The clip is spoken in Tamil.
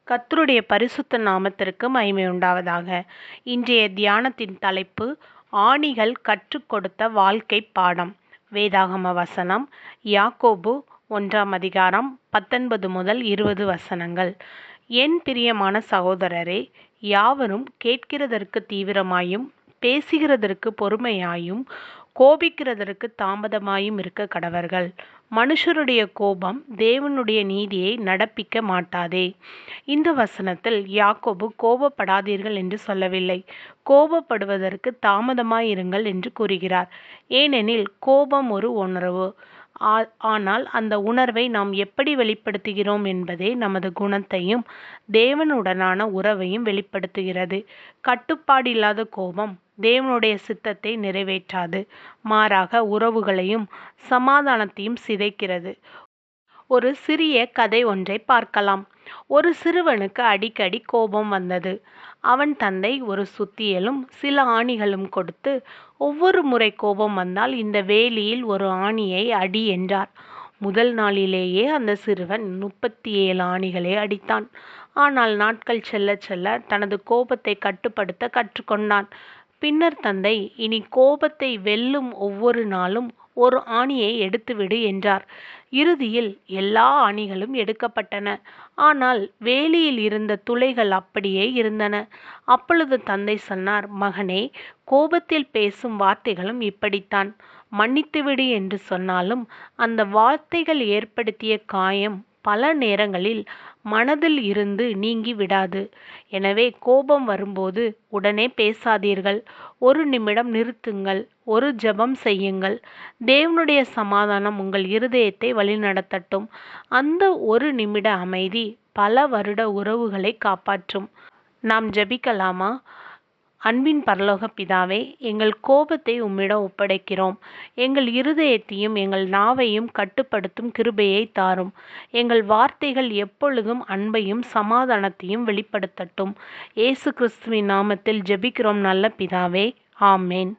கர்த்தருடைய பரிசுத்த நாமத்திற்கு மகிமை உண்டாவதாக. இன்றைய தியானத்தின் தலைப்பு ஆணிகள் கற்றுக் கொடுத்த வாழ்க்கை பாடம். வேதாகம வசனம் யாக்கோபு 1 19 முதல் 20 வசனங்கள். என் பிரியமான சகோதரரே, யாவரும் கேட்கிறதற்கு தீவிரமாயும் பேசுகிறதற்கு பொறுமையாயும் கோபிக்கிறதற்கு தாமதமாயும் இருக்க கடவர்கள். மனுஷருடைய கோபம் தேவனுடைய நீதியை நடப்பிக்க மாட்டாதே. இந்த வசனத்தில் யாக்கோபு கோபப்படாதீர்கள் என்று சொல்லவில்லை, கோபப்படுவதற்கு தாமதமாயிருங்கள் என்று கூறுகிறார். ஏனெனில் கோபம் ஒரு உணர்வு. ஆனால் அந்த உணர்வை நாம் எப்படி வெளிப்படுத்துகிறோம் என்பதே நமது குணத்தையும் தேவனுடனான உறவையும் வெளிப்படுத்துகிறது. கட்டுப்பாடில்லாத கோபம் தேவனுடைய சித்தத்தை நிறைவேற்றாது, மாறாக உறவுகளையும் சமாதானத்தையும் சிதைக்கிறது. ஒரு சிறிய கதை ஒன்றை பார்க்கலாம். ஒரு சிறுவனுக்கு அடிக்கடி கோபம் வந்தது. அவன் தந்தை ஒரு சுத்தியலும் சில ஆணிகளும் கொடுத்து, ஒவ்வொரு முறை கோபம் வந்தால் இந்த வேலியில் ஒரு ஆணியை அடி என்றார். முதல் நாளிலேயே அந்த சிறுவன் 37 ஆணிகளை அடித்தான். ஆனால் நாட்கள் செல்ல செல்ல தனது கோபத்தை கட்டுப்படுத்த கற்றுக்கொண்டான். பின்னர் தந்தை, இனி கோபத்தை வெல்லும் ஒவ்வொரு நாளும் ஒரு ஆணியை எடுத்துவிடு என்றார். இறுதியில் எல்லா ஆணிகளும் எடுக்கப்பட்டன. ஆனால் வேலியில் இருந்த துளைகள் அப்படியே இருந்தன. அப்பொழுது தந்தை சொன்னார், மகனே, கோபத்தில் பேசும் வார்த்தைகளும் இப்படித்தான். மன்னித்துவிடு என்று சொன்னாலும் அந்த வார்த்தைகள் ஏற்படுத்திய காயம் பல நேரங்களில் மனதில் இருந்து நீங்கி விடாது. எனவே கோபம் வரும்போது உடனே பேசாதீர்கள். ஒரு நிமிடம் நிறுத்துங்கள். ஒரு ஜெபம் செய்யுங்கள். தேவனுடைய சமாதானம் உங்கள் இருதயத்தை வழிநடத்தட்டும். அந்த ஒரு நிமிட அமைதி பல வருட உறவுகளை காப்பாற்றும். நாம் ஜெபிக்கலாமா? அன்பின் பரலோக பிதாவே, எங்கள் கோபத்தை உம்மிடம் ஒப்படைக்கிறோம். எங்கள் இருதயத்தையும் எங்கள் நாவையும் கட்டுப்படுத்தும் கிருபையை தாரும். எங்கள் வார்த்தைகள் எப்பொழுதும் அன்பையும் சமாதானத்தையும் வெளிப்படுத்தட்டும். இயேசு கிறிஸ்துவின் நாமத்தில் ஜெபிக்கிறோம் நல்ல பிதாவே. ஆமேன்.